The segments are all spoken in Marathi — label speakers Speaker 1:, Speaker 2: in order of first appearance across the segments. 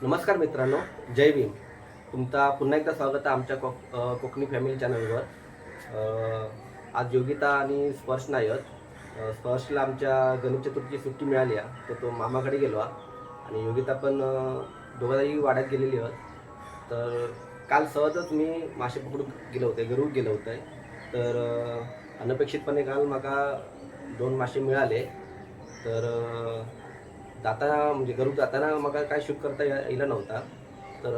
Speaker 1: नमस्कार मित्रांनो, जय भीम. तुमचा पुन्हा एकदा स्वागत आहे आमच्या कोकणी फॅमिली चॅनलवर. आज योगिता आणि स्पर्श नाही आहेत. स्पर्शला आमच्या गणेश चतुर्थीची सुट्टी मिळाली आहे, तर तो मामाकडे गेलो आणि योगिता पण दोघांही वाड्यात गेलेली आहेत. तर काल सहजच मी मासे पकडून गेलो होते, गरुड गेलो होते. तर अनपेक्षितपणे काल मला 2 मासे मिळाले. तर जाताना म्हणजे गरुड जाताना मग काय शूट करता यायला नव्हता. तर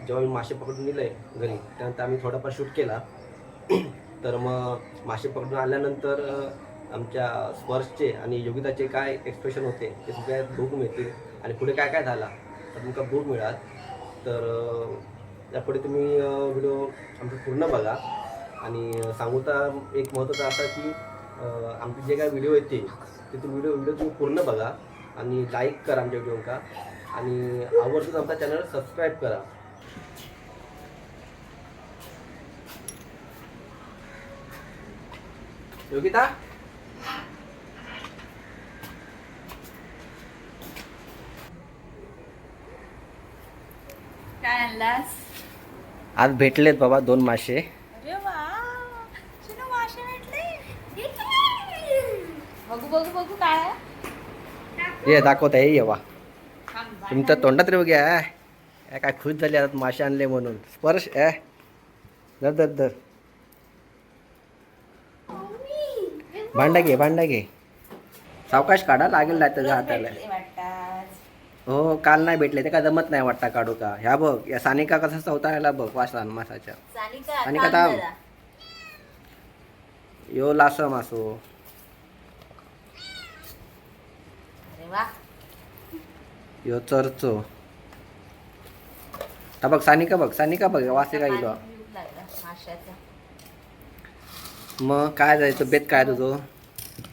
Speaker 1: जेव्हा मी मासे पकडून नेले घरी त्यानंतर आम्ही थोडाफार शूट केला. तर मग मासे पकडून आल्यानंतर आमच्या स्पर्शचे आणि योगिताचे काय एक्सप्रेशन होते ते सगळ्या बघू मिळतील आणि पुढे काय काय झाला तर तुमका बघू मिळाल. तर यापुढे तुम्ही व्हिडिओ आमचा पूर्ण बघा. आणि सांगू तर एक महत्त्वाचं असं की आमचे जे काय व्हिडिओ येतील ते व्हिडिओ तुम्ही पूर्ण बघा आणि लाईक करा आमच्या व्हिडिओका आणि आवर्जून आमचा चॅनल सबस्क्राईब करा. योगिता
Speaker 2: काय आणलास?
Speaker 1: आज भेटलेत बाबा 2 मासे.
Speaker 2: अरे वा, शिनू मासे भेटले. बघू बघू बघू काय आहे?
Speaker 1: ये दाखवत आहे ये वा.
Speaker 2: थांब, बाय.
Speaker 1: तुमच्या तोंडात रे बघ्या काय खुश झाले आता मासे आणले म्हणून. स्पर्श धर धर धर. भांडा घे सावकाश काढा लागेल ना त्याच्या हाताला.
Speaker 2: भेटले वाटतात.
Speaker 1: हो काल नाही भेटले ते काय जमत नाही वाटता काढू का. ह्या बघ या सानिका कसा चौथायला बघ वासला मासाच्या.
Speaker 2: सानिका,
Speaker 1: सानिका
Speaker 2: थांब
Speaker 1: थांब.
Speaker 2: जरा.
Speaker 1: यो लास मासो.
Speaker 2: अरे वा,
Speaker 1: यो चरचो. हा बघ सानिका बघ वासे काय इलो.
Speaker 2: पाणी येऊ लागलं माशाचं.
Speaker 1: मग काय जायचं बेत काय तुझं.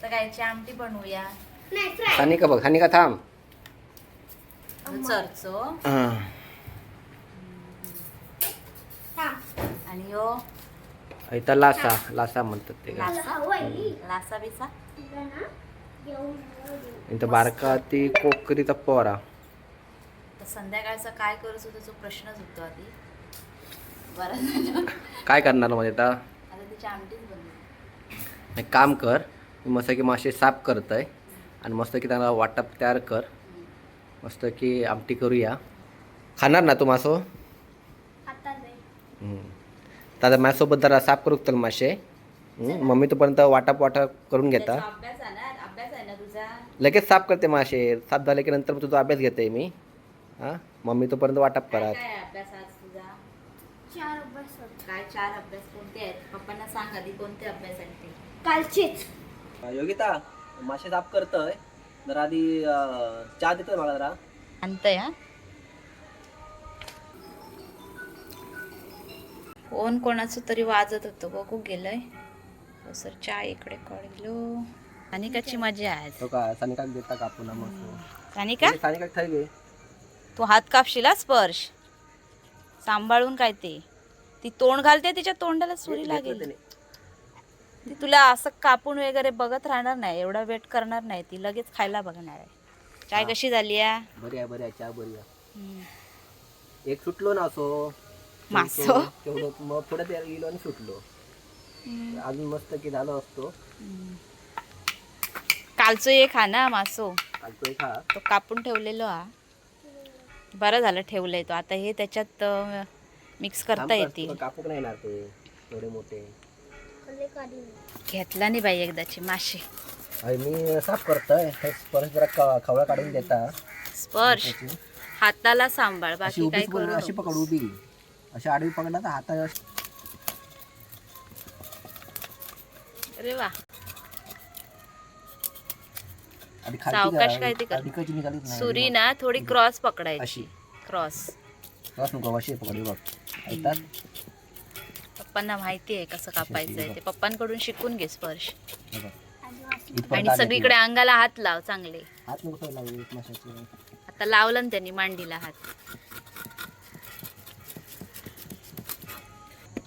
Speaker 2: तर कायची आमटी बनवूया.
Speaker 1: सानिका थांब.
Speaker 2: चरचो
Speaker 1: हां.
Speaker 2: आणि यो
Speaker 1: इथं लासा म्हणतात ते काय.
Speaker 2: लासा बिसा.
Speaker 1: इथं बारका ती कोकरीचा पोरा.
Speaker 2: तर संध्याकाळचं काय करू तुझा प्रश्नच होतो आधी. बरं
Speaker 1: काय करणार म्हणजे आता
Speaker 2: आता तिची आमटीच बनवू.
Speaker 1: एक काम कर मस्त की मासे साफ करतय आणि मस्त की त्याला वाटप तयार कर. मस्त की आमटी करूया. खाणार ना तू मासो. दादा माझ्यासोबत जरा साफ करू तर मासे. मम्मी तोपर्यंत वाटप करून घेता.
Speaker 2: त्याचा अभ्यास आहे ना तुझा.
Speaker 1: लगेच साफ करते मासे. साफ झाले की नंतर तुझा अभ्यास घेते मी. हां मम्मी तोपर्यंत वाटप करा.
Speaker 2: काय अभ्यास आज तुझा? 4 अभ्यास. काय 4 अभ्यास कोणते आहेत? पप्पांना सांग आधी कोणते अभ्यास आहेत ते.
Speaker 3: कालचेच.
Speaker 1: योगिता मासे साफ करतोय जरा आधी चहा देतोय मला जरा.
Speaker 2: आणतंय हा. फोन कोणाचं तरी वाजत होतं बघू गेलंय. हो सर चहा इकडे काढलो. सानिकाची मजा आहे आज.
Speaker 1: तो का सानिका देता कापून मग.
Speaker 2: सानिका
Speaker 1: सानिका खाई गे.
Speaker 2: तू हात कापशील हा स्पर्श. सांभाळून काय ते. ती तोंड घालते तिच्या तोंडाला सुरी लागेल. ती तुला असं कापून वगैरे बघत राहणार नाही. एवढा वेट करणार नाही. ती लगेच खायला बघणार आहे. चाय कशी झाली आहे?
Speaker 1: बरी आहे चहा बरी आहे. एक सुटलो ना असो
Speaker 2: मासो
Speaker 1: तेवढं मग थोडं ते गेलो आणि सुटलो. अजून मस्त की झालो असतो.
Speaker 2: कालचं एक हा ना मासो.
Speaker 1: कालतोय खा.
Speaker 2: तो कापून ठेवलेलो हा. बरं झालं ठेवलंय तो. आता हे त्याच्यात मिक्स करता येते.
Speaker 1: कापूक नाही येणार ते एवढे मोठे.
Speaker 2: घेतला नाही बाई एकदाची मासे.
Speaker 1: मी साफ करतोय. स्पर्श जरा खवळा काढून देता.
Speaker 2: स्पर्श हाताला सांभाळ
Speaker 1: अशी
Speaker 2: बाकी
Speaker 1: उभी
Speaker 2: काय करू
Speaker 1: अशी
Speaker 2: नकोस.
Speaker 1: पकड उभी. अशी आडवी पकडला तर हाता.
Speaker 2: अरे वा
Speaker 1: आधी
Speaker 2: सावकाश काय ते कर.
Speaker 1: खालची निघालीच नाही.
Speaker 2: सुरी ना थोडी क्रॉस पकडायची.
Speaker 1: अशी
Speaker 2: क्रॉस.
Speaker 1: क्रॉस नको अशी पकडी बघ. ऐकतात.
Speaker 2: पप्पांना माहिती आहे कसं कापायचंय ते. पप्पांकडून शिकून घे स्पर्श.
Speaker 1: इथपर्यंत
Speaker 2: आणि
Speaker 1: आले
Speaker 2: सगळीकडे अंगाला हात लाव चांगले.
Speaker 1: ती. हात नको लावू माशाचे.
Speaker 2: आता लावलं ना त्यांनी मांडीला हात.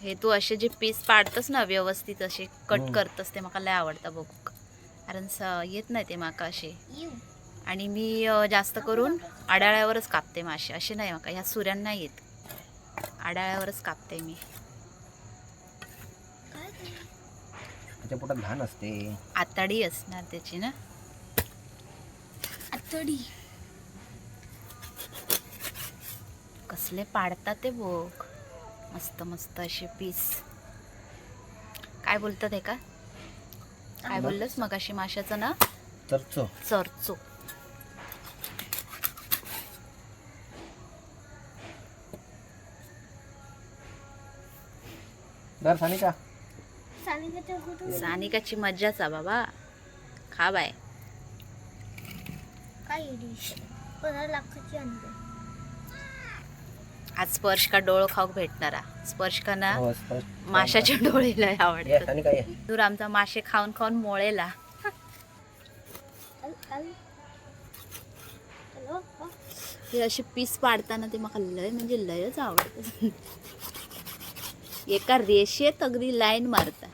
Speaker 2: हे तू असे जे पीस पाडतस ना व्यवस्थित असे कट करतस ते मला लय आवडतं बघ. कारण येत नाही ते माका असे. आणि मी जास्त करून आडाळ्यावरच कापते मासे, असे नाही मका ह्या सुऱ्यांना नाही येत, आडाळ्यावरच कापते मी.
Speaker 1: त्याच्या पोटात लहान असते,
Speaker 2: आताडी असणार त्याची ना, आतडी. कसले पाडतात ते बघ, मस्त मस्त असे पीस. काय बोलतात हे का, काय बोललंस मग अशी माशाचं ना,
Speaker 1: चरचो.
Speaker 2: चरचो.
Speaker 1: दर सानिका,
Speaker 2: सानिकाची मज्जाच आहे बाबा, खा बाय. आज स्पर्श का डोळं खाऊक भेटणारा, स्पर्श का ना माशाचे डोळे लय आवडतात.
Speaker 1: सानिका ये.
Speaker 2: दूर आमचा मासे खाऊन खाऊन मोळेला. हे असे पीस पाडताना ते मला लय म्हणजे लयच आवडतं. एका रेषेत अगदी लाईन मारता.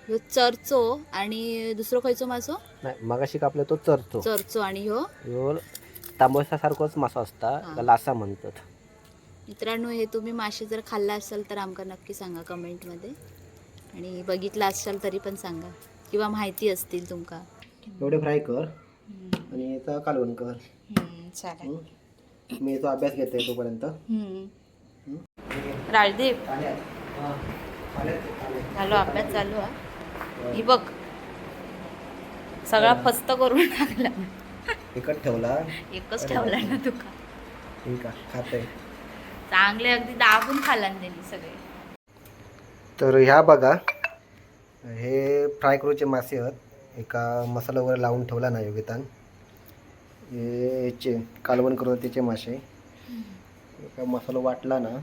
Speaker 2: ह्यो चरचो आणि दुसरं खायचो मासो,
Speaker 1: नाही मगाशी कापले तो चरचो.
Speaker 2: चरचो आणि ह्यो
Speaker 1: तांबोसा सारखोच मासो असता,
Speaker 2: हा.
Speaker 1: लासा म्हणतात.
Speaker 2: मित्रांनो, हे तुम्ही मासे जर खाल्ला असाल तर आमका नक्की सांगा कमेंटमध्ये, आणि बघितला असाल तरी पण सांगा, किंवा माहिती असतील तुमका.
Speaker 1: एवढे फ्राय कर आणि याचा कालवण कर.
Speaker 2: चालेल.
Speaker 1: मी याचा अभ्यास घेते तोपर्यंत.
Speaker 2: राजदीप चालू अभ्यास चालू हा. ही बघ सगळा फस्त करून टाकला,
Speaker 1: एकच ठेवला,
Speaker 2: एकच ठेवला ना तुका.
Speaker 1: ठीक आहे खाते.
Speaker 2: चांगले अगदी दाबून खाल्ला त्यांनी सगळे.
Speaker 1: तर ह्या बघा, हे फ्राय करूचे मासे आहेत. एका मसाला वगैरे लावून ठेवला ना योगितान, हे याचे कालवण करून त्याचे मासे. एका मसाला वाटला ना,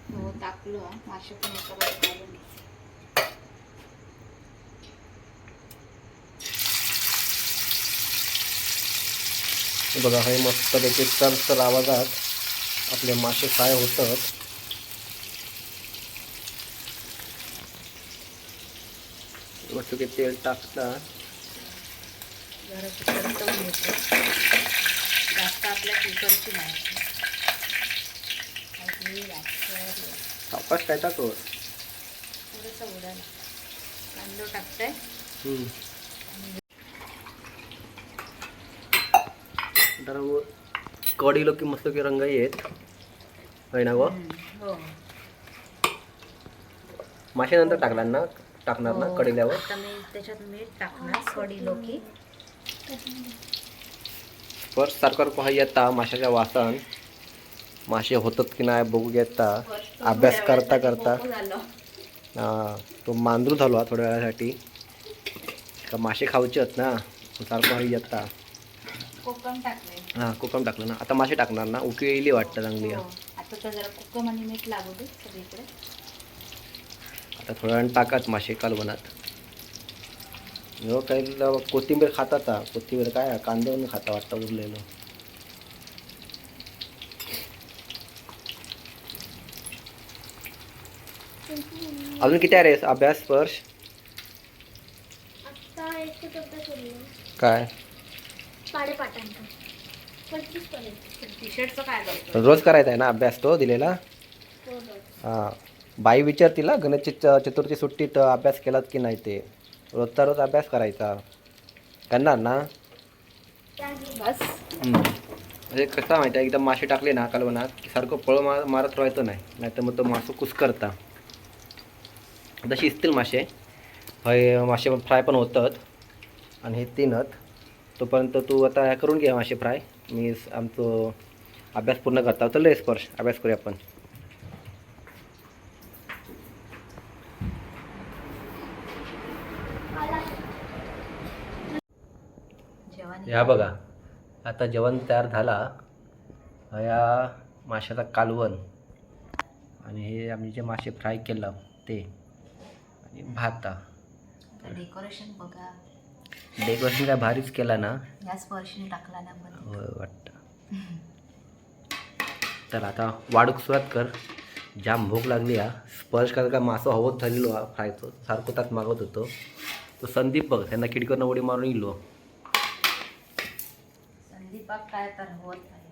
Speaker 2: हो टाकलो हा. मासे पण एका बाजूला घालून घे.
Speaker 1: हे बघा, हे मस्त त्याचे चरचर आवाजात आपले मासे फ्राय होतात. मस्त ते तेल टाकतात.
Speaker 2: जरा परतवून घेतो, जास्त आपल्या कुकरची नाही.
Speaker 1: सावकाश काय टाकतो.
Speaker 2: थोडंसं उडाला कांदो टाकताय.
Speaker 1: तर कढी लोक मस्त की रंग येत आहे ना व.
Speaker 2: हो,
Speaker 1: मासे नंतर टाकणार ना कढील्यावर.
Speaker 2: आता मी त्याच्यात मीठ टाकणार, कढी लोकी.
Speaker 1: फर्स्ट सारखं पोहा येता माशाच्या वासन, मासे होतात की नाही बघू घेता. अभ्यास करता करता तो मांजरू झालो थोड्या वेळासाठी. का मासे खाऊचे आहेत ना, सारखं येता.
Speaker 2: कोकम टाकले.
Speaker 1: हां, कोकम टाकलं ना. आता मासे टाकणार ना, उकळी येईल वाटतं चांगली.
Speaker 2: आता तर जरा कोकम आणि मीठ लागू दे सगळीकडे.
Speaker 1: आता थोड्या वेळानं टाकाच मासे कालवणात. हो काही कोथिंबीर खातात. कोथिंबीर काय कांद्यावरून खाता वाटतं उरलेलं. अजून किती आहे रे अभ्यास स्पर्श? काय
Speaker 2: टी-शर्टचं काय करतो?
Speaker 1: रोज करायचा आहे ना अभ्यास तो दिलेला? हां, बाई विचार तिला गणेश चतुर्थी सुट्टीत अभ्यास केलात की नाही ते. रोजचा रोज अभ्यास करायचा करणार ना.
Speaker 2: बस
Speaker 1: म्हणजे कसं माहिती आहे, एकदम मासे टाकले ना कालवणात की सारखं पळ मारत राहायचं नाही तर मग तो मासं कुस्करता. आता शिजतील मासे. हे मासे फ्राय पण होतात आणि हे तीनच. तोपर्यंत तू आता हे करून घे मासे फ्राय. मी आमचं अभ्यास पूर्ण करता. चल रे स्पर्श, अभ्यास करूया आपण. या बघा, आता जेवण तयार झाला. या माशाचा कालवण आणि हे आम्ही जे मासे फ्राय केलं ते आणि भात.
Speaker 2: डेकोरेशन बघा.
Speaker 1: डेकोरेशन काय भारीच केला ना.
Speaker 2: या स्पर्शने टाकला ना मध्ये.
Speaker 1: होय वाटतं. तर आता वाढूक सुरुवात कर. जाम भूक लागली हा. स्पर्श करायला का मासं हवत झालेलो हा फ्रायचं सारखं त्यात मागत होतो. तो संदीप बघ त्यांना खिडकीवरनं उडी मारून इलो.
Speaker 2: संदीपाक काय तर होत नाही.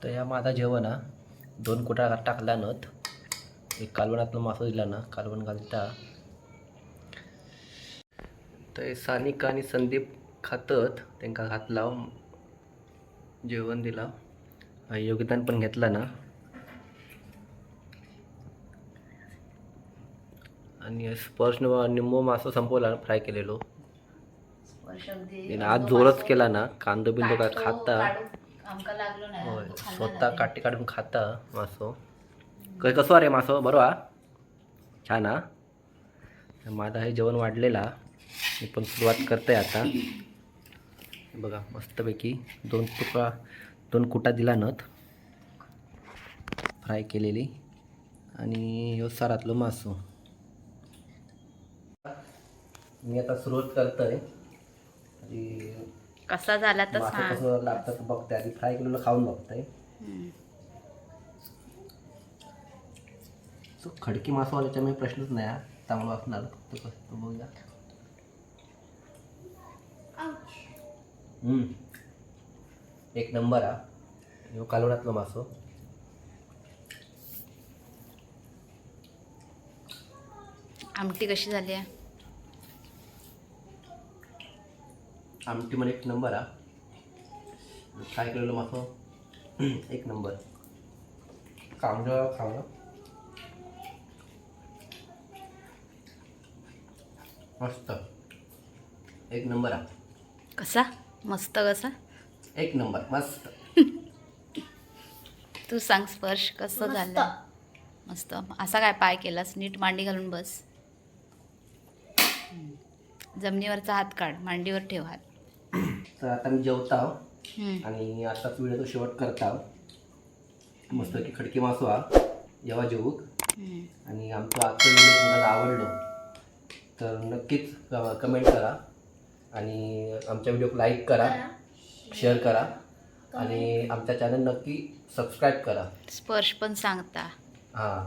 Speaker 1: तर या माझा जेवण हा 2 कुटा टाकला नत. एक कालवणातलं मासं दिला ना कालवण घालता. तर सानिका आणि संदीप खातत त्यांना घातला जेवण दिला. योगितान पण घेतला ना. आणि स्पर्श निम्मो मासं संपवला फ्राय केलेलो. आज जोरच केला ना कांदो बिंदो काय खाता. होय स्वतः काटे काढून खाता मासो. कसं अरे मासो बरो हा छान हा. माझा हे जेवण वाढलेला मी पण सुरुवात करते आता. बघा मस्तपैकी 2 कुटा दिला नत फ्राय केलेली. आणि ह्यो सारातलो मासो. मी आता सुरुवात करतोय.
Speaker 2: कसा झाला तर
Speaker 1: मासं
Speaker 2: सांग.
Speaker 1: कसं लागतं बघते आधी फ्राय केलेलं खाऊन बघतोय. सो खडकी मासवाल्याच्या मी प्रश्नच नाही हा. चांगलं असणार तर कसं बघूया. एक नंबर हा. ह्यो कालवणातलं मासो.
Speaker 2: आमटी कशी झाली आहे?
Speaker 1: आमटी पण एक नंबर हा. फ्राय केलेलं मासो एक नंबर. कांदा खावं मस्त एक नंबर हा.
Speaker 2: कसा मस्त कसा?
Speaker 1: एक नंबर मस्त.
Speaker 2: तू सांग स्पर्श कसं झालं? मस्त. असा काय पाय केलास? नीट मांडी घालून बस. जमिनीवरचा हात काढ, मांडीवर ठेव हात.
Speaker 1: तर आता मी जेवता आणि आताच व्हिडिओ शेवट करता. मस्त की खडकी मासो हा जेव्हा जेवूक. आणि आमचं आजचं व्हिडिओ तुम्हाला आवडलं तर नक्कीच कमेंट करा आणि आमच्या व्हिडिओ लाईक करा, शेअर करा आणि आमच्या चॅनल नक्की सबस्क्राईब करा.
Speaker 2: स्पर्श पण सांगता.
Speaker 1: हां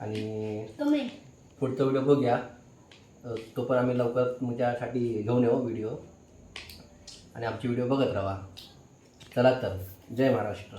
Speaker 1: आणि पुढचा व्हिडिओ बघूया. तो पण आम्ही लवकर तुमच्यासाठी घेऊन येऊ व्हिडिओ आणि आमची व्हिडिओ बघत राहा. चला तर जय महाराष्ट्र.